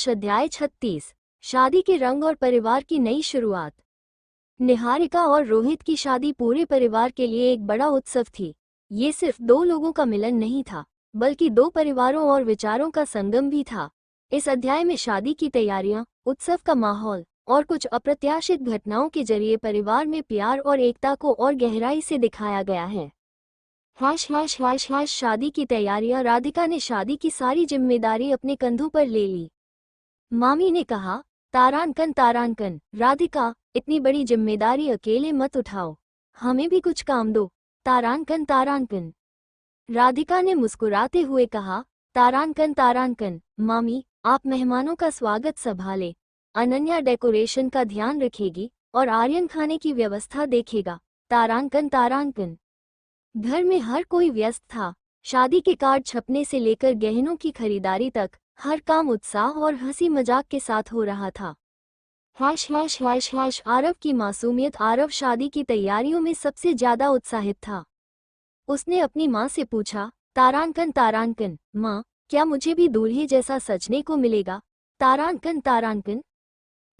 अध्याय 36। शादी के रंग और परिवार की नई शुरुआत। निहारिका और रोहित की शादी पूरे परिवार के लिए एक बड़ा उत्सव थी। ये सिर्फ दो लोगों का मिलन नहीं था, बल्कि दो परिवारों और विचारों का संगम भी था। इस अध्याय में शादी की तैयारियां, उत्सव का माहौल और कुछ अप्रत्याशित घटनाओं के जरिए परिवार में प्यार और एकता को और गहराई से दिखाया गया है। शादी की तैयारियां। राधिका ने शादी की सारी जिम्मेदारी अपने कंधों पर ले ली। मामी ने कहा, तारांकन, राधिका, इतनी बड़ी जिम्मेदारी अकेले मत उठाओ, हमें भी कुछ काम दो। तारांकन। राधिका ने मुस्कुराते हुए कहा, तारांकन, मामी, आप मेहमानों का स्वागत संभाले, अनन्या डेकोरेशन का ध्यान रखेगी और आर्यन खाने की व्यवस्था देखेगा। तारांकन। घर में हर कोई व्यस्त था। शादी के कार्ड छपने से लेकर गहनों की खरीदारी तक हर काम उत्साह और हंसी मजाक के साथ हो रहा था। आरव की मासूमियत। आरव शादी की तैयारियों में सबसे ज्यादा उत्साहित था। उसने अपनी माँ से पूछा, तारांकन, माँ, क्या मुझे भी दूल्हे जैसा सजने को मिलेगा? तारांकन।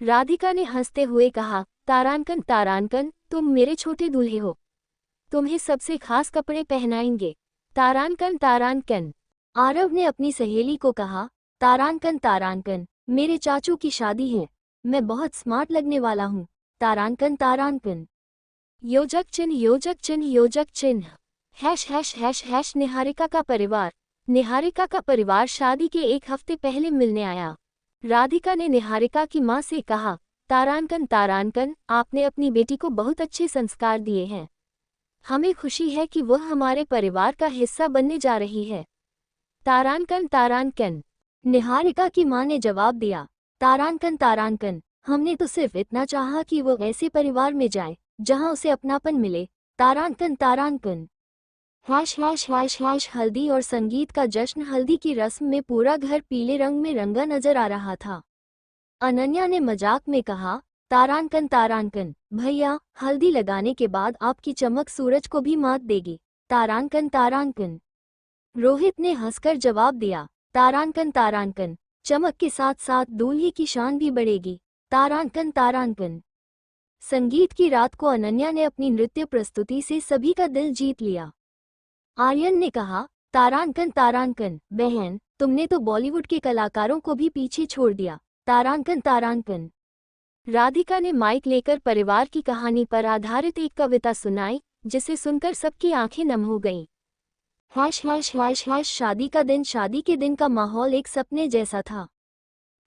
राधिका ने हंसते हुए कहा, तारांकन, तुम मेरे छोटे दूल्हे हो, तुम्हें सबसे खास कपड़े पहनाएंगे। तारांकन। आरव ने अपनी सहेली को कहा, तारांकन, मेरे चाचू की शादी है, मैं बहुत स्मार्ट लगने वाला हूँ। तारांकन। योजक चिन्ह। #####। निहारिका का परिवार शादी के एक हफ्ते पहले मिलने आया। राधिका ने निहारिका की माँ से कहा, तारांकन, आपने अपनी बेटी को बहुत अच्छे संस्कार दिए हैं, हमें खुशी है कि वह हमारे परिवार का हिस्सा बनने जा रही है। तारांकन। निहारिका की मां ने जवाब दिया, तारांकन, हमने तो सिर्फ इतना चाहा कि वो ऐसे परिवार में जाए जहां उसे अपनापन मिले। तारांकन। हल्दी और संगीत का जश्न। हल्दी की रस्म में पूरा घर पीले रंग में रंगा नजर आ रहा था। अनन्या ने मजाक में कहा, तारांकन, भैया, हल्दी लगाने के बाद आपकी चमक सूरज को भी मात देगी। तारांकन। रोहित ने हंसकर जवाब दिया, तारांकन, चमक के साथ साथ दूल्हे की शान भी बढ़ेगी। तारांकन। संगीत की रात को अनन्या ने अपनी नृत्य प्रस्तुति से सभी का दिल जीत लिया। आर्यन ने कहा, तारांकन, बहन, तुमने तो बॉलीवुड के कलाकारों को भी पीछे छोड़ दिया। तारांकन। राधिका ने माइक लेकर परिवार की कहानी पर आधारित एक कविता सुनाई, जिसे सुनकर सबकी आंखें नम हो गईं। शादी का दिन। शादी के दिन का माहौल एक सपने जैसा था।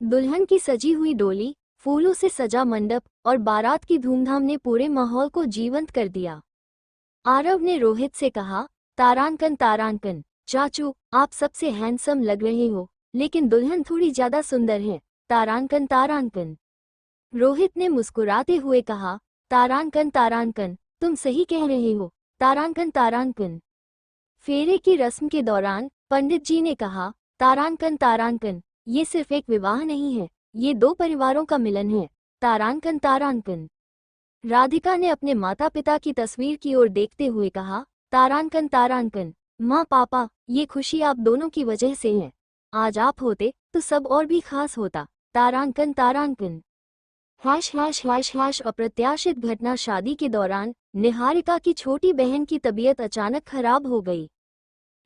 दुल्हन की सजी हुई डोली, फूलों से सजा मंडप और बारात की धूमधाम ने पूरे माहौल को जीवंत कर दिया। आरव ने रोहित से कहा, तारांकन, चाचू, आप सबसे हैंडसम लग रहे हो, लेकिन दुल्हन थोड़ी ज्यादा सुंदर है। तारांकन। रोहित ने मुस्कुराते हुए कहा, तारांकन, तुम सही कह रहे हो। तारांकन। फेरे की रस्म के दौरान पंडित जी ने कहा, तारांकन, ये सिर्फ एक विवाह नहीं है, ये दो परिवारों का मिलन है। तारांकन। राधिका ने अपने माता पिता की तस्वीर की ओर देखते हुए कहा, तारांकन, माँ पापा, ये खुशी आप दोनों की वजह से है। आज आप होते तो सब और भी खास होता। तारांकन। अप्रत्याशित घटना। शादी के दौरान निहारिका की छोटी बहन की तबीयत अचानक खराब हो गई।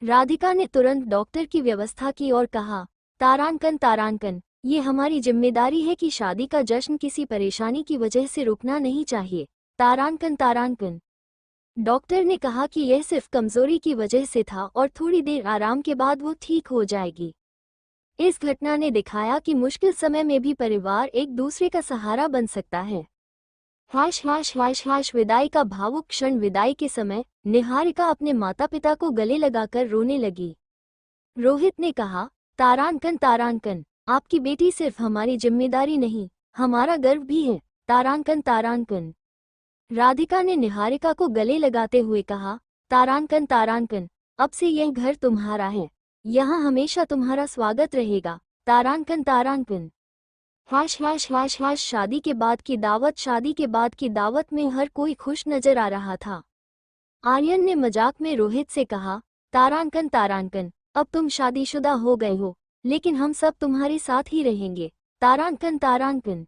राधिका ने तुरंत डॉक्टर की व्यवस्था की और कहा, तारांकन, ये हमारी जिम्मेदारी है कि शादी का जश्न किसी परेशानी की वजह से रुकना नहीं चाहिए। तारांकन। डॉक्टर ने कहा कि यह सिर्फ कमजोरी की वजह से था और थोड़ी देर आराम के बाद वो ठीक हो जाएगी। इस घटना ने दिखाया कि मुश्किल समय में भी परिवार एक दूसरे का सहारा बन सकता है। विदाई का भावुक क्षण। विदाई के समय निहारिका अपने माता पिता को गले लगाकर रोने लगी। रोहित ने कहा, तारांकन, आपकी बेटी सिर्फ हमारी जिम्मेदारी नहीं, हमारा गर्व भी है। तारांकन। राधिका ने निहारिका को गले लगाते हुए कहा, तारांकन, अब से यह घर तुम्हारा है, यहाँ हमेशा तुम्हारा स्वागत रहेगा। तारांकन। शादी के बाद की दावत। शादी के बाद की दावत में हर कोई खुश नजर आ रहा था। आर्यन ने मजाक में रोहित से कहा, तारांकन, अब तुम शादीशुदा हो गए हो, लेकिन हम सब तुम्हारे साथ ही रहेंगे। तारांकन तारांकन।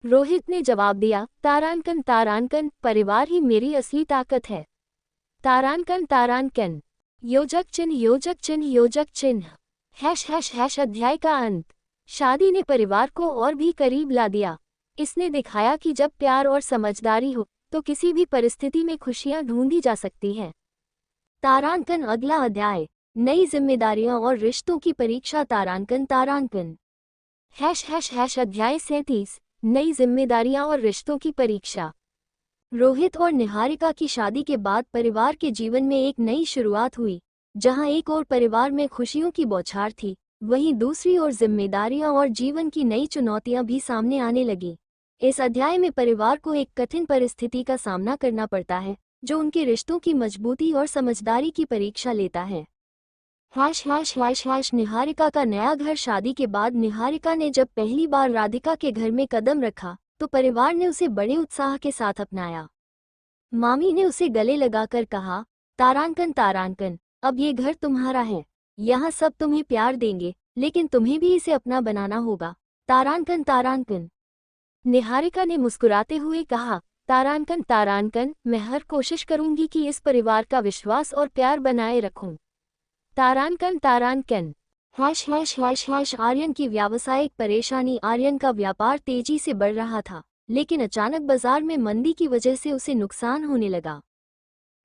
रोहित ने जवाब दिया, तारांकन तारांकन, परिवार ही मेरी असली ताकत है। तारांकन तारांकन। योजक चिन्ह योजक चिन्ह योजक चिन्ह। Hash hash hash. अध्याय का अंत। शादी ने परिवार को और भी करीब ला दिया। इसने दिखाया कि जब प्यार और समझदारी हो तो किसी भी परिस्थिति में खुशियां ढूंढी जा सकती हैं। तारांकन। अगला अध्याय, नई जिम्मेदारियां और रिश्तों की परीक्षा। तारांकन तारांकन। Hash hash hash. अध्याय 37, नई जिम्मेदारियां और रिश्तों की परीक्षा। रोहित और निहारिका की शादी के बाद परिवार के जीवन में एक नई शुरुआत हुई। जहां एक ओर परिवार में खुशियों की बौछार थी, वहीं दूसरी ओर जिम्मेदारियां और जीवन की नई चुनौतियां भी सामने आने लगी। इस अध्याय में परिवार को एक कठिन परिस्थिति का सामना करना पड़ता है, जो उनके रिश्तों की मजबूती और समझदारी की परीक्षा लेता है। हाश हाश हाश हाश। निहारिका का नया घर। शादी के बाद निहारिका ने जब पहली बार राधिका के घर में कदम रखा तो परिवार ने उसे बड़े उत्साह के साथ अपनाया। मामी ने उसे गले लगाकर कहा, तारांकन तारांकन, अब ये घर तुम्हारा है। यहाँ सब तुम्हें प्यार देंगे, लेकिन तुम्हें भी इसे अपना बनाना होगा। तारांकन तारांकन। निहारिका ने मुस्कुराते हुए कहा, तारांकन तारांकन, मैं हर कोशिश करूंगी कि इस परिवार का विश्वास और प्यार बनाए रखूं। तारांकन तारांकन। हाश हाश हाश हाश। आर्यन की व्यावसायिक परेशानी। आर्यन का व्यापार तेजी से बढ़ रहा था, लेकिन अचानक बाजार में मंदी की वजह से उसे नुकसान होने लगा।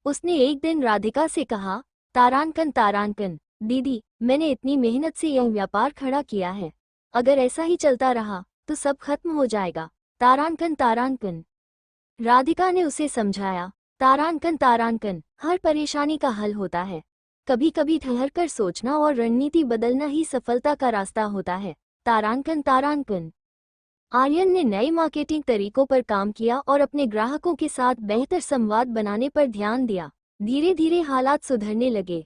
उसने एक दिन राधिका से कहा, तारांकन तारांकन, दीदी, मैंने इतनी मेहनत से यह व्यापार खड़ा किया है। अगर ऐसा ही चलता रहा तो सब खत्म हो जाएगा। तारांकन तारांकन। राधिका ने उसे समझाया, तारांकन तारांकन, हर परेशानी का हल होता है। कभी कभी ठहर कर सोचना और रणनीति बदलना ही सफलता का रास्ता होता है। तारांकन तारांकन। आर्यन ने नए मार्केटिंग तरीकों पर काम किया और अपने ग्राहकों के साथ बेहतर संवाद बनाने पर ध्यान दिया। धीरे धीरे हालात सुधरने लगे।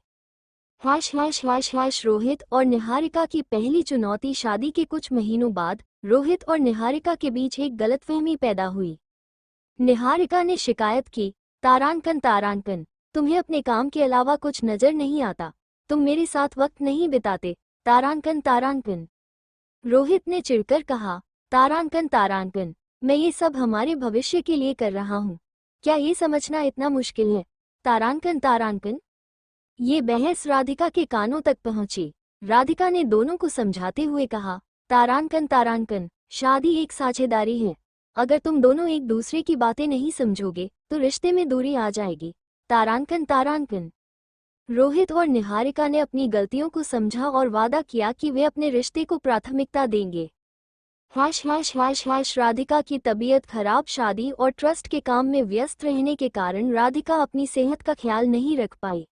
हाश हाश हाश हाश। रोहित और निहारिका की पहली चुनौती। शादी के कुछ महीनों बाद रोहित और निहारिका के बीच एक गलतफहमी पैदा हुई। निहारिका ने शिकायत की, तारांकन तारांकन, तुम्हें अपने काम के अलावा कुछ नजर नहीं आता। तुम मेरे साथ वक्त नहीं बिताते। तारांकन तारांकन। रोहित ने चिढ़कर कहा, तारांकन तारांकन, मैं ये सब हमारे भविष्य के लिए कर रहा हूँ। क्या ये समझना इतना मुश्किल है? तारांकन तारांकन। ये बहस राधिका के कानों तक पहुंची। राधिका ने दोनों को समझाते हुए कहा, तारांकन तारांकन, शादी एक साझेदारी है। अगर तुम दोनों एक दूसरे की बातें नहीं समझोगे तो रिश्ते में दूरी आ जाएगी। तारांकन तारांकन। रोहित और निहारिका ने अपनी गलतियों को समझा और वादा किया कि वे अपने रिश्ते को प्राथमिकता देंगे। हाश हाश हाश हाश। राधिका की तबीयत खराब। शादी और ट्रस्ट के काम में व्यस्त रहने के कारण राधिका अपनी सेहत का ख्याल नहीं रख पाई।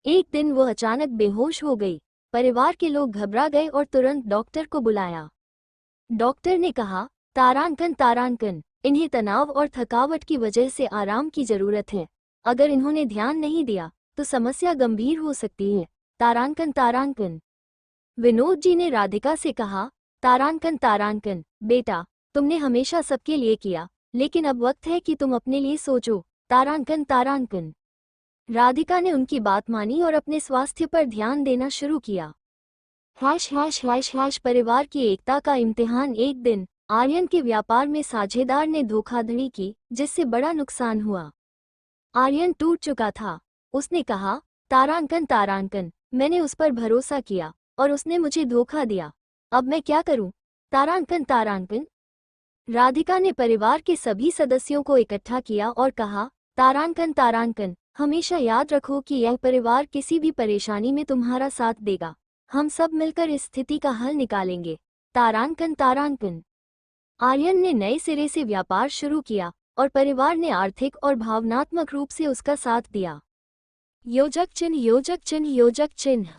एक दिन वो अचानक बेहोश हो गई। परिवार के लोग घबरा गए और तुरंत डॉक्टर को बुलाया। डॉक्टर ने कहा, तारांकन तारांकन, इन्हें तनाव और थकावट की वजह से आराम की जरूरत है। अगर इन्होंने ध्यान नहीं दिया तो समस्या गंभीर हो सकती है। तारांकन तारांकन। विनोद जी ने राधिका से कहा, तारांकन तारांकन, बेटा, तुमने हमेशा सबके लिए किया, लेकिन अब वक्त है कि तुम अपने लिए सोचो। तारांकन तारांकन। राधिका ने उनकी बात मानी और अपने स्वास्थ्य पर ध्यान देना शुरू किया। हाश हाश हाश हाश। परिवार की एकता का इम्तिहान। एक दिन आर्यन के व्यापार में साझेदार ने धोखाधड़ी की, जिससे बड़ा नुकसान हुआ। आर्यन टूट चुका था। उसने कहा, तारांकन तारांकन, मैंने उस पर भरोसा किया और उसने मुझे धोखा दिया। अब मैं क्या करूं? तारांकन तारांकन। राधिका ने परिवार के सभी सदस्यों को इकट्ठा किया और कहा, तारांकन तारांकन, हमेशा याद रखो कि यह परिवार किसी भी परेशानी में तुम्हारा साथ देगा। हम सब मिलकर इस स्थिति का हल निकालेंगे। तारांकन तारांकन। आर्यन ने नए सिरे से व्यापार शुरू किया और परिवार ने आर्थिक और भावनात्मक रूप से उसका साथ दिया। योजक चिन्ह योजक चिन्ह योजक चिन्ह।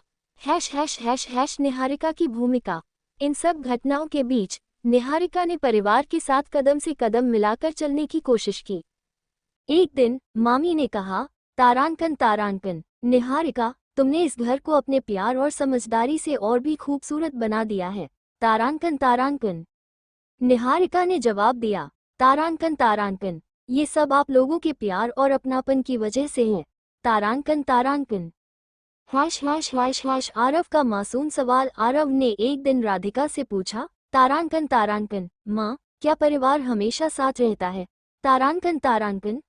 Hash hash hash hash. Niharika की भूमिका। इन सब घटनाओं के बीच निहारिका ने परिवार के साथ कदम से कदम मिलाकर चलने की कोशिश की। एक दिन मामी ने कहा, तारांकन तारांकन, निहारिका, तुमने इस घर को अपने प्यार और समझदारी से और भी खूबसूरत बना दिया है। तारांकन तारांकन। निहारिका ने जवाब दिया, तारांकन तारांकन, ये सब आप लोगों के प्यार और अपनापन की वजह से है। तारांकन तारांकन। आरव का मासूम सवाल। आरव ने एक दिन राधिका से पूछा, तारांकन तारांकन माँ, क्या परिवार हमेशा साथ रहता है? तारांकन तारांकन।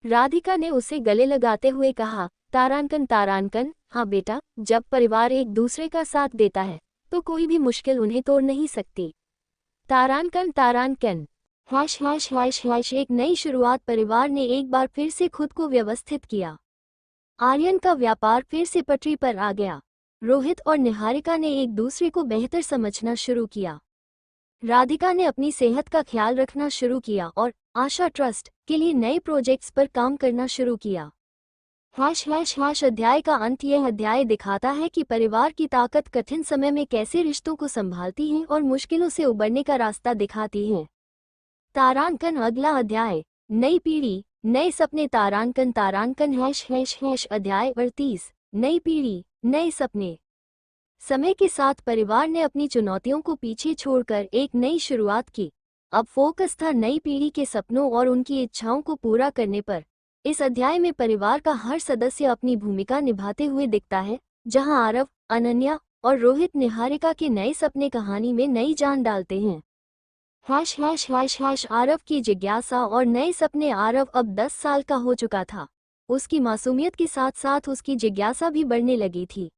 राधिका ने उसे गले लगाते हुए कहा, तारांकन तारांकन, हाँ बेटा, जब परिवार एक दूसरे का साथ देता है तो कोई भी मुश्किल उन्हें तोड़ नहीं सकती। तारांकन तारांकन। एक नई शुरुआत। परिवार ने एक बार फिर से खुद को व्यवस्थित किया। आर्यन का व्यापार फिर से पटरी पर आ गया। रोहित और निहारिका ने एक दूसरे को बेहतर समझना शुरू किया। राधिका ने अपनी सेहत का ख्याल रखना शुरू किया और आशा ट्रस्ट के लिए नए प्रोजेक्ट्स पर काम करना शुरू किया। अध्याय का अंत। यह अध्याय दिखाता है कि परिवार की ताकत कठिन समय में कैसे रिश्तों को संभालती है और मुश्किलों से उबरने का रास्ता दिखाती है। तारांकन। अगला अध्याय, नई पीढ़ी नए सपने। तारांकन तारांकन। अध्याय 38, नई पीढ़ी नए सपने। समय के साथ परिवार ने अपनी चुनौतियों को पीछे छोड़कर एक नई शुरुआत की। अब फोकस था नई पीढ़ी के सपनों और उनकी इच्छाओं को पूरा करने पर। इस अध्याय में परिवार का हर सदस्य अपनी भूमिका निभाते हुए दिखता है, जहां आरव, अनन्या और रोहित निहारिका के नए सपने कहानी में नई जान डालते हैं। आरव की जिज्ञासा और नए सपने। आरव अब 10 साल का हो चुका था। उसकी मासूमियत के साथ साथ उसकी जिज्ञासा भी बढ़ने लगी थी।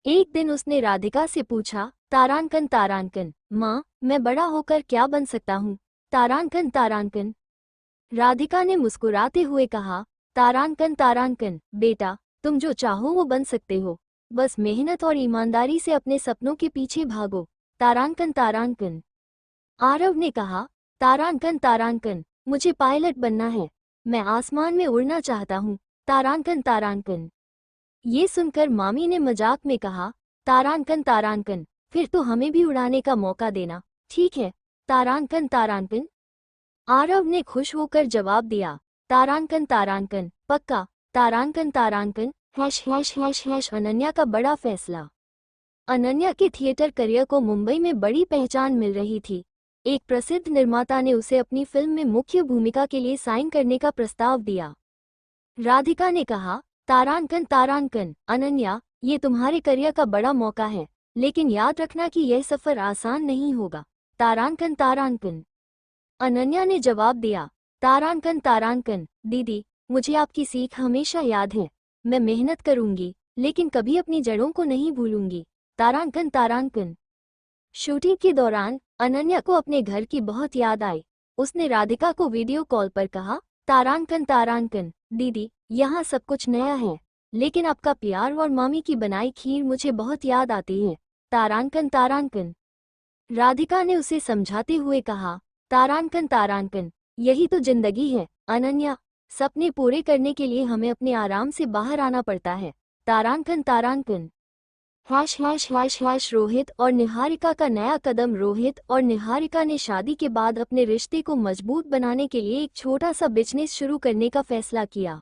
एक दिन उसने राधिका से पूछा, तारांकन तारांकन माँ, मैं बड़ा होकर क्या बन सकता हूँ? तारांकन तारांकन। राधिका ने मुस्कुराते हुए कहा, तारांकन तारांकन बेटा, तुम जो चाहो वो बन सकते हो, बस मेहनत और ईमानदारी से अपने सपनों के पीछे भागो। तारांकन तारांकन। आरव ने कहा, तारांकन तारांकन, मुझे पायलट बनना है, मैं आसमान में उड़ना चाहता हूँ। तारांकन तारांकन। ये सुनकर मामी ने मजाक में कहा, तारांकन तारांकन, फिर तो हमें भी उड़ाने का मौका देना, ठीक है? तारांकन तारांकन। आरव ने खुश होकर जवाब दिया, तारांकन तारांकन, पक्का। तारांकन तारांकन। अनन्या का बड़ा फैसला। अनन्या के थिएटर करियर को मुंबई में बड़ी पहचान मिल रही थी। एक प्रसिद्ध निर्माता ने उसे अपनी फिल्म में मुख्य भूमिका के लिए साइन करने का प्रस्ताव दिया। राधिका ने कहा, तारांकन तारांकन, अनन्या, ये तुम्हारे करियर का बड़ा मौका है, लेकिन याद रखना कि यह सफर आसान नहीं होगा। तारांकन तारांकन। अनन्या ने जवाब दिया, तारांकन तारांकन, दीदी, मुझे आपकी सीख हमेशा याद है। मैं मेहनत करूंगी, लेकिन कभी अपनी जड़ों को नहीं भूलूंगी। तारांकन तारांकन। शूटिंग के दौरान अनन्या को अपने घर की बहुत याद आई। उसने राधिका को वीडियो कॉल पर कहा, तारांकन तारांकन, दीदी, यहाँ सब कुछ नया है, लेकिन आपका प्यार और मामी की बनाई खीर मुझे बहुत याद आती है। तारांकन तारांकन। राधिका ने उसे समझाते हुए कहा, तारांकन तारांकन, यही तो जिंदगी है अनन्या, सपने पूरे करने के लिए हमें अपने आराम से बाहर आना पड़ता है। तारांकन तारांकन। रोहित और निहारिका का नया कदम। रोहित और निहारिका ने शादी के बाद अपने रिश्ते को मजबूत बनाने के लिए एक छोटा सा बिजनेस शुरू करने का फैसला किया।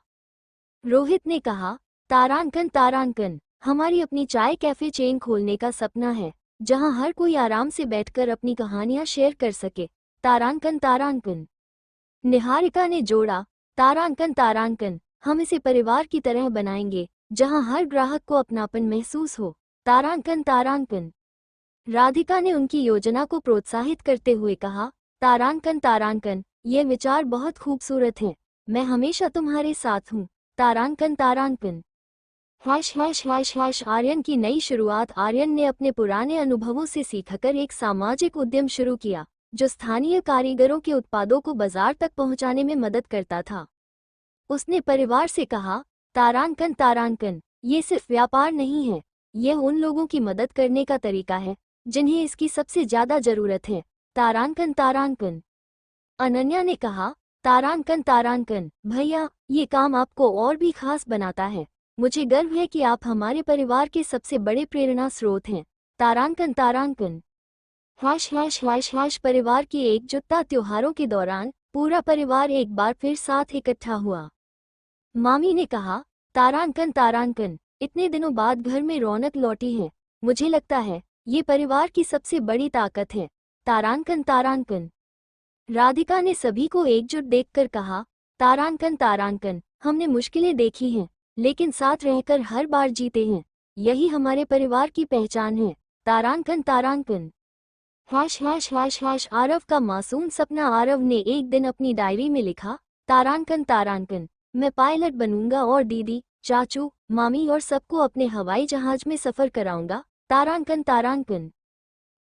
रोहित ने कहा, तारांकन तारांकन, हमारी अपनी चाय कैफे चेन खोलने का सपना है, जहां हर कोई आराम से बैठकर अपनी कहानियां शेयर कर सके। तारांकन तारांकन। निहारिका ने जोड़ा, तारांकन तारांकन, हम इसे परिवार की तरह बनाएंगे, जहां हर ग्राहक को अपनापन महसूस हो। तारांकन तारांकन। राधिका ने उनकी योजना को प्रोत्साहित करते हुए कहा, तारांकन तारांकन, ये विचार बहुत खूबसूरत है, मैं हमेशा तुम्हारे साथ हूँ। तारांकन तारांकन। आर्यन की नई शुरुआत। आर्यन ने अपने पुराने अनुभवों से सीखकर एक सामाजिक उद्यम शुरू किया, जो स्थानीय कारीगरों के उत्पादों को बाजार तक पहुंचाने में मदद करता था। उसने परिवार से कहा, तारांकन तारांकन, ये सिर्फ व्यापार नहीं है, यह उन लोगों की मदद करने का तरीका है जिन्हें इसकी सबसे ज्यादा जरूरत है। तारांकन तारांकन। अनन्या ने कहा, तारांकन तारांकन, भैया, ये काम आपको और भी खास बनाता है, मुझे गर्व है कि आप हमारे परिवार के सबसे बड़े प्रेरणा स्रोत हैं। तारांकन तारांकन। परिवार की एकजुटता। त्योहारों के दौरान पूरा परिवार एक बार फिर साथ इकट्ठा हुआ। मामी ने कहा, तारांकन तारांकन, इतने दिनों बाद घर में रौनक लौटी है, मुझे लगता है ये परिवार की सबसे बड़ी ताकत है। तारांकन तारांकन। राधिका ने सभी को एकजुट देखकर कहा, तारांकन तारांकन, हमने मुश्किलें देखी हैं, लेकिन साथ रहकर हर बार जीते हैं। यही हमारे परिवार की पहचान है। तारांकन तारांकन। आरव का मासूम सपना। आरव ने एक दिन अपनी डायरी में लिखा, तारांकन तारांकन, मैं पायलट बनूंगा और दीदी, चाचू, मामी और सबको अपने हवाई जहाज में सफर कराऊंगा। तारांकन तारांकन।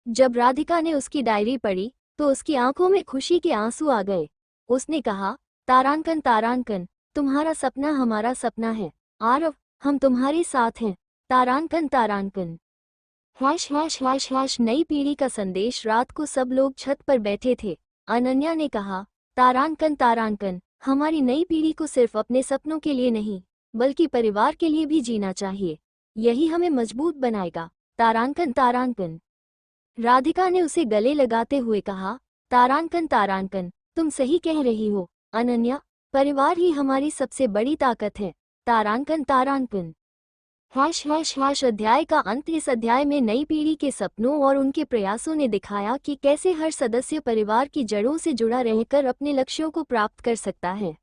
जब राधिका ने उसकी डायरी पढ़ी तो उसकी आंखों में खुशी के आंसू आ गए। उसने कहा, तारांकन तारांकन, तुम्हारा सपना हमारा सपना है। आरव, हम तुम्हारे साथ हैं। तारांकन तारांकन। नई पीढ़ी का संदेश। रात को सब लोग छत पर बैठे थे। अनन्या ने कहा, तारांकन तारांकन, हमारी नई पीढ़ी को सिर्फ अपने सपनों के लिए नहीं बल्कि परिवार के लिए भी जीना चाहिए। यही हमें मजबूत बनाएगा। तारांकन तारांकन। राधिका ने उसे गले लगाते हुए कहा, तारांकन तारांकन, तुम सही कह रही हो अनन्या, परिवार ही हमारी सबसे बड़ी ताकत है। तारांकन तारांकन। अध्याय का अंत। इस अध्याय में नई पीढ़ी के सपनों और उनके प्रयासों ने दिखाया कि कैसे हर सदस्य परिवार की जड़ों से जुड़ा रहकर अपने लक्ष्यों को प्राप्त कर सकता है।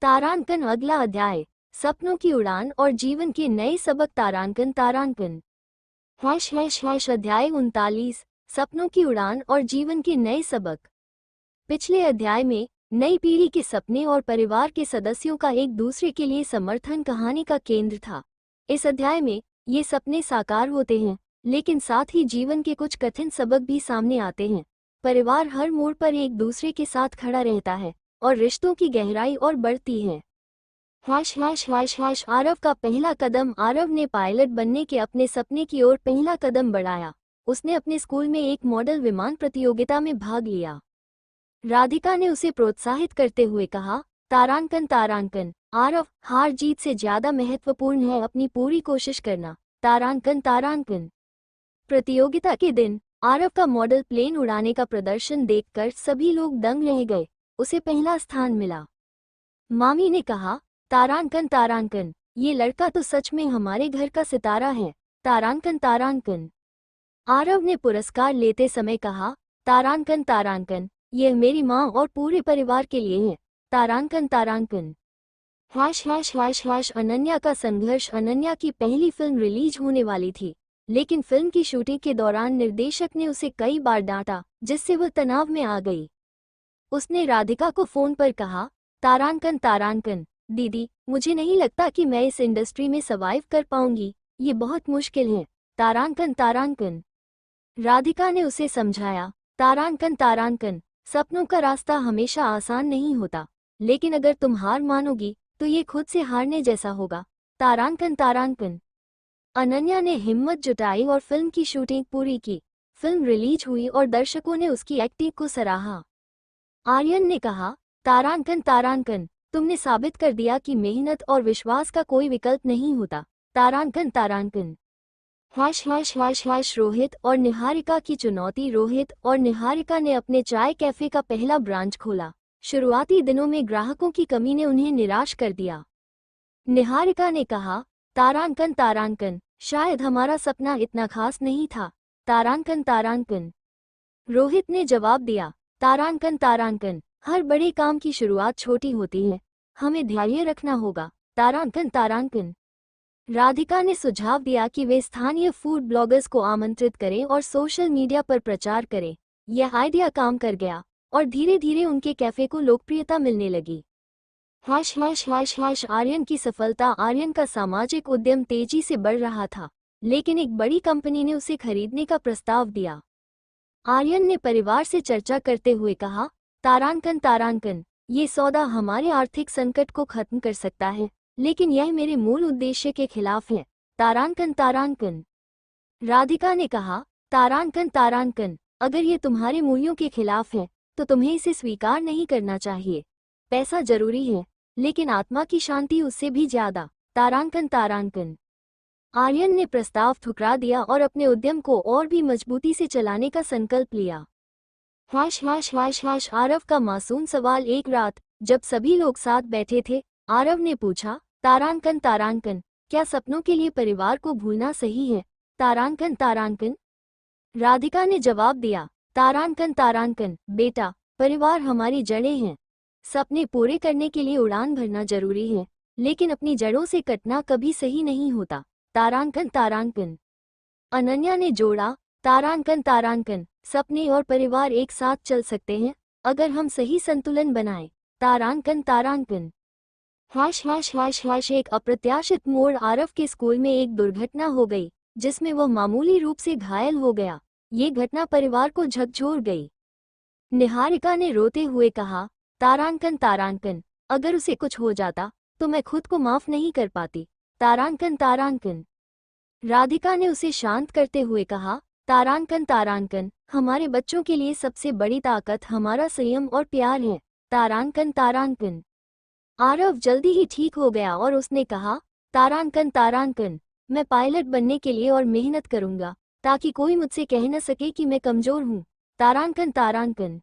तारांकन। अगला अध्याय, सपनों की उड़ान और जीवन के नए सबक। तारांकन तारांकन। अध्याय 39, सपनों की उड़ान और जीवन के नए सबक। पिछले अध्याय में नई पीढ़ी के सपने और परिवार के सदस्यों का एक दूसरे के लिए समर्थन कहानी का केंद्र था। इस अध्याय में ये सपने साकार होते हैं, लेकिन साथ ही जीवन के कुछ कठिन सबक भी सामने आते हैं। परिवार हर मोड़ पर एक दूसरे के साथ खड़ा रहता है और रिश्तों की गहराई और बढ़ती है। आरव का पहला कदम। आरव ने पायलट बनने के अपने सपने की ओर पहला कदम बढ़ाया। उसने अपने स्कूल में एक मॉडल विमान प्रतियोगिता में भाग लिया। राधिका ने उसे प्रोत्साहित करते हुए कहा, तारांकन तारांकन, आरव, हार जीत से ज्यादा महत्वपूर्ण है अपनी पूरी कोशिश करना। तारांकन तारांकन। प्रतियोगिता के दिन आरव का मॉडल प्लेन उड़ाने का प्रदर्शन देखकर सभी लोग दंग रह गए। उसे पहला स्थान मिला। मामी ने कहा, तारांकन तारांकन, ये लड़का तो सच में हमारे घर का सितारा है। तारांकन तारांकन। आरव ने पुरस्कार लेते समय कहा, तारांकन तारांकन, यह मेरी माँ और पूरे परिवार के लिए है। तारांकन तारांकन। अनन्या का संघर्ष। अनन्या की पहली फिल्म रिलीज होने वाली थी, लेकिन फिल्म की शूटिंग के दौरान निर्देशक ने उसे कई बार डांटा, जिससे वह तनाव में आ गई। उसने राधिका को फोन पर कहा, तारांकन तारांकन, दीदी, मुझे नहीं लगता कि मैं इस इंडस्ट्री में सर्वाइव कर पाऊंगी, ये बहुत मुश्किल है। तारांकन तारांकन। राधिका ने उसे समझाया, तारांकन तारांकन, सपनों का रास्ता हमेशा आसान नहीं होता, लेकिन अगर तुम हार मानोगी तो ये खुद से हारने जैसा होगा। तारांकन तारांकन। अनन्या ने हिम्मत जुटाई और फिल्म की शूटिंग पूरी की। फिल्म रिलीज हुई और दर्शकों ने उसकी एक्टिंग को सराहा। आर्यन ने कहा, तारांकन तारांकन, तुमने साबित कर दिया कि मेहनत और विश्वास का कोई विकल्प नहीं होता। तारांकन तारांकन। रोहित और निहारिका की चुनौती। रोहित और निहारिका ने अपने चाय कैफे का पहला ब्रांच खोला। शुरुआती दिनों में ग्राहकों की कमी ने उन्हें निराश कर दिया। निहारिका ने कहा, तारांकन तारांकन, शायद हमारा सपना इतना खास नहीं था। तारांकन तारांकन। रोहित ने जवाब दिया, तारांकन तारांकन, हर बड़े काम की शुरुआत छोटी होती है, हमें धैर्य रखना होगा। तारांकन तारांकन। राधिका ने सुझाव दिया कि वे स्थानीय फूड ब्लॉगर्स को आमंत्रित करें और सोशल मीडिया पर प्रचार करें। यह आइडिया काम कर गया और धीरे धीरे उनके कैफे को लोकप्रियता मिलने लगी। आर्यन की सफलता। आर्यन का सामाजिक उद्यम तेजी से बढ़ रहा था, लेकिन एक बड़ी कंपनी ने उसे खरीदने का प्रस्ताव दिया। आर्यन ने परिवार से चर्चा करते हुए कहा, तारांकन तारांकन, ये सौदा हमारे आर्थिक संकट को खत्म कर सकता है, लेकिन यह मेरे मूल उद्देश्य के खिलाफ है। तारांकन तारांकन। राधिका ने कहा, तारांकन तारांकन, अगर ये तुम्हारे मूल्यों के खिलाफ है तो तुम्हें इसे स्वीकार नहीं करना चाहिए। पैसा जरूरी है, लेकिन आत्मा की शांति उससे भी ज्यादा। तारांकन तारांकन। आर्यन ने प्रस्ताव ठुकरा दिया और अपने उद्यम को और भी मजबूती से चलाने का संकल्प लिया। आरव का मासूम सवाल। एक रात जब सभी लोग साथ बैठे थे, आरव ने पूछा, तारांकन तारांकन, क्या सपनों के लिए परिवार को भूलना सही है? तारांकन तारांकन। राधिका ने जवाब दिया, तारांकन तारांकन, बेटा, परिवार हमारी जड़ें हैं। सपने पूरे करने के लिए उड़ान भरना जरूरी है, लेकिन अपनी जड़ों से कटना कभी सही नहीं होता। तारांकन तारांकन। अनन्या ने जोड़ा, तारांकन तारांकन, सपने और परिवार एक साथ चल सकते हैं अगर हम सही संतुलन बनाएं। तारांकन तारांकन। एक अप्रत्याशित मोड़। आरव के स्कूल में एक दुर्घटना हो गई जिसमें वह मामूली रूप से घायल हो गया। ये घटना परिवार को झकझोर गई। निहारिका ने रोते हुए कहा, तारांकन तारांकन, अगर उसे कुछ हो जाता तो मैं खुद को माफ नहीं कर पाती। तारांकन तारांकन। राधिका ने उसे शांत करते हुए कहा, तारांकन तारांकन, हमारे बच्चों के लिए सबसे बड़ी ताकत हमारा संयम और प्यार है। तारांकन तारांकन। आरव जल्दी ही ठीक हो गया और उसने कहा, तारांकन तारांकन, मैं पायलट बनने के लिए और मेहनत करूंगा ताकि कोई मुझसे कह न सके कि मैं कमजोर हूँ। तारांकन तारांकन।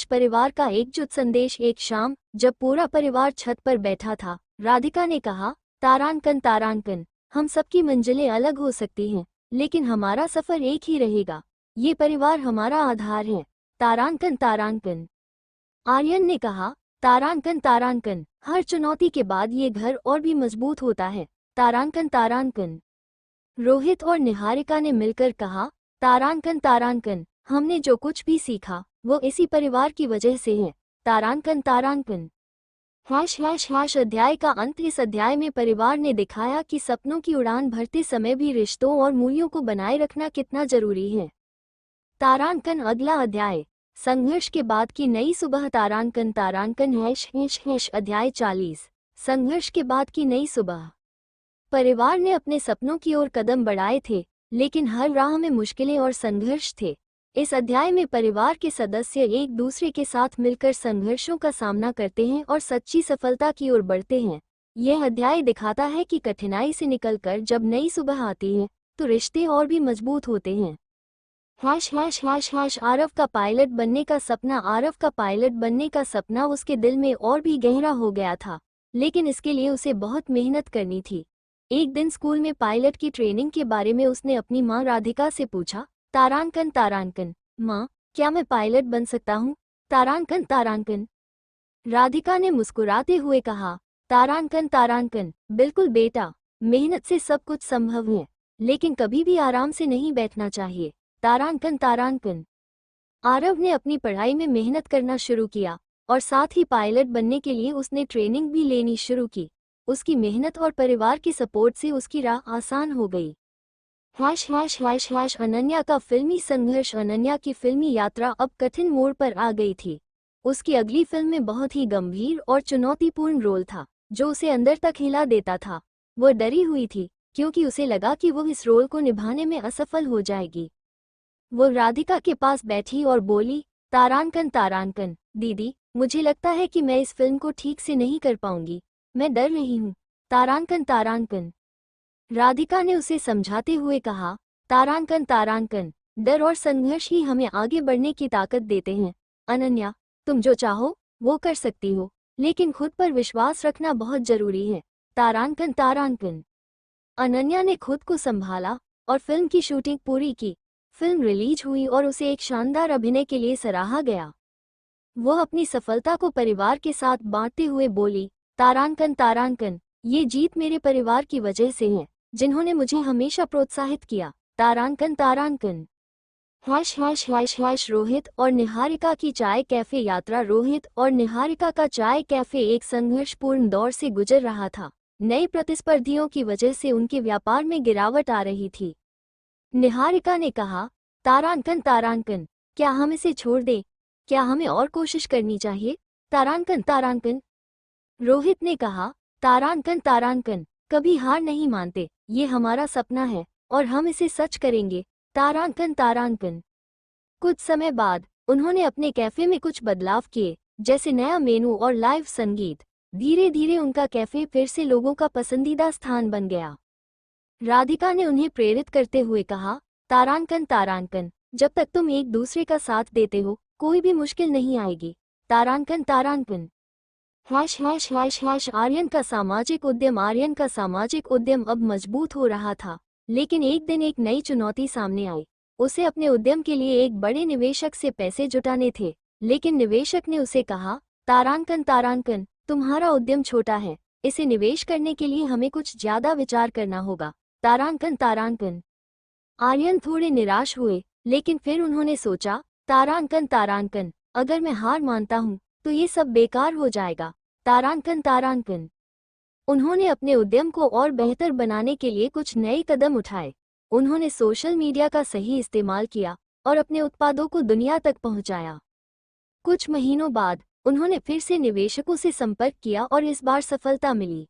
परिवार का एकजुट संदेश। एक शाम जब पूरा परिवार छत पर बैठा था, राधिका ने कहा, तारांकन तारांकन, हम सबकी मंजिलें अलग हो सकती हैं लेकिन हमारा सफर एक ही रहेगा। ये परिवार हमारा आधार है। तारांकन तारांकन। आर्यन ने कहा, तारांकन तारांकन, हर चुनौती के बाद ये घर और भी मजबूत होता है। तारांकन तारांकन। रोहित और निहारिका ने मिलकर कहा, तारांकन तारांकन, हमने जो कुछ भी सीखा वो इसी परिवार की वजह से है। तारांकन तारांकन। अध्याय का अंत। इस अध्याय में परिवार ने दिखाया कि सपनों की उड़ान भरते समय भी रिश्तों और मूल्यों को बनाए रखना कितना जरूरी है। तारांकन। अगला अध्याय, संघर्ष के बाद की नई सुबह। तारांकन तारांकन। अध्याय 40, संघर्ष के बाद की नई सुबह। परिवार ने अपने सपनों की ओर कदम बढ़ाए थे लेकिन हर राह में मुश्किलें और संघर्ष थे। इस अध्याय में परिवार के सदस्य एक दूसरे के साथ मिलकर संघर्षों का सामना करते हैं और सच्ची सफलता की ओर बढ़ते हैं। यह अध्याय दिखाता है कि कठिनाई से निकलकर जब नई सुबह आती है तो रिश्ते और भी मजबूत होते हैं। आरव का पायलट बनने का सपना। आरव का पायलट बनने का सपना उसके दिल में और भी गहरा हो गया था, लेकिन इसके लिए उसे बहुत मेहनत करनी थी। एक दिन स्कूल में पायलट की ट्रेनिंग के बारे में उसने अपनी माँ राधिका से पूछा, तारांकन तारांकन, माँ, क्या मैं पायलट बन सकता हूँ? तारांकन तारांकन। राधिका ने मुस्कुराते हुए कहा, तारांकन तारांकन, बिल्कुल बेटा, मेहनत से सब कुछ संभव है, लेकिन कभी भी आराम से नहीं बैठना चाहिए। तारांकन तारांकन। आरव ने अपनी पढ़ाई में मेहनत करना शुरू किया और साथ ही पायलट बनने के लिए उसने ट्रेनिंग भी लेनी शुरू की। उसकी मेहनत और परिवार की सपोर्ट से उसकी राह आसान हो गई। अनन्या का फिल्मी संघर्ष। अनन्या की फिल्मी यात्रा अब कठिन मोड़ पर आ गई थी। उसकी अगली फिल्म में बहुत ही गंभीर और चुनौतीपूर्ण रोल था जो उसे अंदर तक हिला देता था। वह डरी हुई थी क्योंकि उसे लगा कि वो इस रोल को निभाने में असफल हो जाएगी। वो राधिका के पास बैठी और बोली, तारांकन तारांकन, दीदी, मुझे लगता है कि मैं इस फिल्म को ठीक से नहीं कर पाऊंगी, मैं डर रही हूँ। तारांकन तारांकन। राधिका ने उसे समझाते हुए कहा, तारांकन तारांकन, डर और संघर्ष ही हमें आगे बढ़ने की ताकत देते हैं। अनन्या, तुम जो चाहो वो कर सकती हो, लेकिन खुद पर विश्वास रखना बहुत जरूरी है। तारांकन तारांकन। अनन्या ने खुद को संभाला और फिल्म की शूटिंग पूरी की। फिल्म रिलीज हुई और उसे एक शानदार अभिनय के लिए सराहा गया। वह अपनी सफलता को परिवार के साथ बांटते हुए बोली, तारांकन तारांकन, ये जीत मेरे परिवार की वजह से है, जिन्होंने मुझे हमेशा प्रोत्साहित किया। तारांकन तारांकन। रोहित और निहारिका की चाय कैफे यात्रा। रोहित और निहारिका का चाय कैफे एक संघर्षपूर्ण दौर से गुजर रहा था। नए प्रतिस्पर्धियों की वजह से उनके व्यापार में गिरावट आ रही थी। निहारिका ने कहा, तारांकन तारांकन, क्या हम इसे छोड़ दें? क्या हमें और कोशिश करनी चाहिए? तारांकन तारांकन। रोहित ने कहा, तारांकन तारांकन, कभी हार नहीं मानते, ये हमारा सपना है और हम इसे सच करेंगे। तारांकन तारांकन। कुछ समय बाद उन्होंने अपने कैफे में कुछ बदलाव किए, जैसे नया मेनू और लाइव संगीत। धीरे धीरे उनका कैफे फिर से लोगों का पसंदीदा स्थान बन गया। राधिका ने उन्हें प्रेरित करते हुए कहा, तारांकन तारांकन, जब तक तुम एक दूसरे का साथ देते हो कोई भी मुश्किल नहीं आएगी। तारांकन तारांकन। आर्यन का सामाजिक उद्यम। आर्यन का सामाजिक उद्यम अब मजबूत हो रहा था, लेकिन एक दिन एक नई चुनौती सामने आई। उसे अपने उद्यम के लिए एक बड़े निवेशक से पैसे जुटाने थे, लेकिन निवेशक ने उसे कहा, तारांकन तारांकन, तुम्हारा उद्यम छोटा है, इसे निवेश करने के लिए हमें कुछ ज्यादा विचार करना होगा। तारांकन तारांकन। आर्यन थोड़े निराश हुए, लेकिन फिर उन्होंने सोचा, तारांकन तारांकन, अगर मैं हार मानता हूँ तो ये सब बेकार हो जाएगा। तारांकन तारांकन। उन्होंने अपने उद्यम को और बेहतर बनाने के लिए कुछ नए कदम उठाए। उन्होंने सोशल मीडिया का सही इस्तेमाल किया और अपने उत्पादों को दुनिया तक पहुंचाया। कुछ महीनों बाद उन्होंने फिर से निवेशकों से संपर्क किया और इस बार सफलता मिली।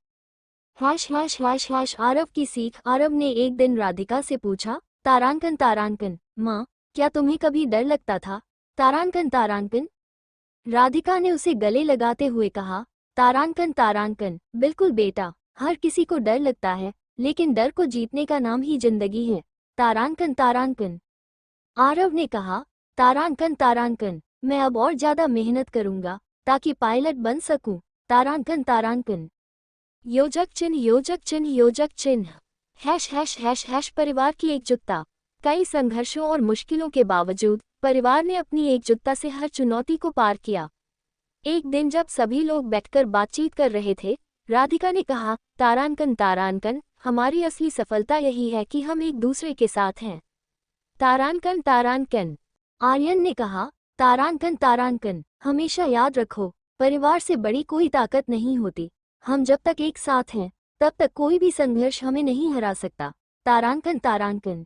आरव की सीख। आरव ने एक दिन राधिका से पूछा, तारांकन तारांकन, माँ, क्या तुम्हें कभी डर लगता था? तारांकन तारांकन। राधिका ने उसे गले लगाते हुए कहा, तारांकन तारांकन, बिल्कुल बेटा, हर किसी को डर लगता है, लेकिन डर को जीतने का नाम ही जिंदगी है। तारांकन तारांकन। आरव ने कहा, तारांकन तारांकन, मैं अब और ज्यादा मेहनत करूंगा ताकि पायलट बन सकूं। तारांकन तारांकन। योजक चिन्ह योजक चिन्ह योजक चिन्ह। परिवार की एकजुटता। कई संघर्षों और मुश्किलों के बावजूद परिवार ने अपनी एकजुटता से हर चुनौती को पार किया। एक दिन जब सभी लोग बैठकर बातचीत कर रहे थे, राधिका ने कहा, तारांकन तारांकन, हमारी असली सफलता यही है कि हम एक दूसरे के साथ हैं। तारांकन तारांकन। आर्यन ने कहा, तारांकन तारांकन, हमेशा याद रखो, परिवार से बड़ी कोई ताकत नहीं होती। हम जब तक एक साथ हैं, तब तक कोई भी संघर्ष हमें नहीं हरा सकता। तारांकन तारांकन।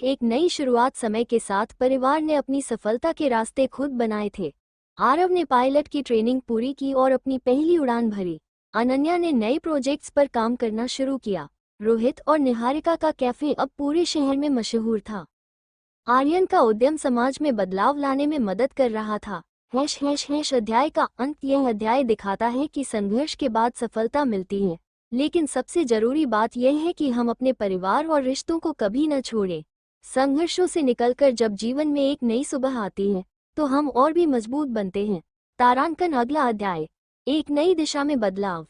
एक नई शुरुआत। समय के साथ परिवार ने अपनी सफलता के रास्ते खुद बनाए थे। आरव ने पायलट की ट्रेनिंग पूरी की और अपनी पहली उड़ान भरी। अनन्या ने नए प्रोजेक्ट्स पर काम करना शुरू किया। रोहित और निहारिका का कैफे अब पूरे शहर में मशहूर था। आर्यन का उद्यम समाज में बदलाव लाने में मदद कर रहा था। अध्याय का अंत। यह अध्याय दिखाता है कि संघर्ष के बाद सफलता मिलती है, लेकिन सबसे जरूरी बात यह है कि हम अपने परिवार और रिश्तों को कभी न छोड़ें। संघर्षों से निकलकर जब जीवन में एक नई सुबह आती है, तो हम और भी मजबूत बनते हैं। तारांकन। अगला अध्याय, एक नई दिशा में बदलाव।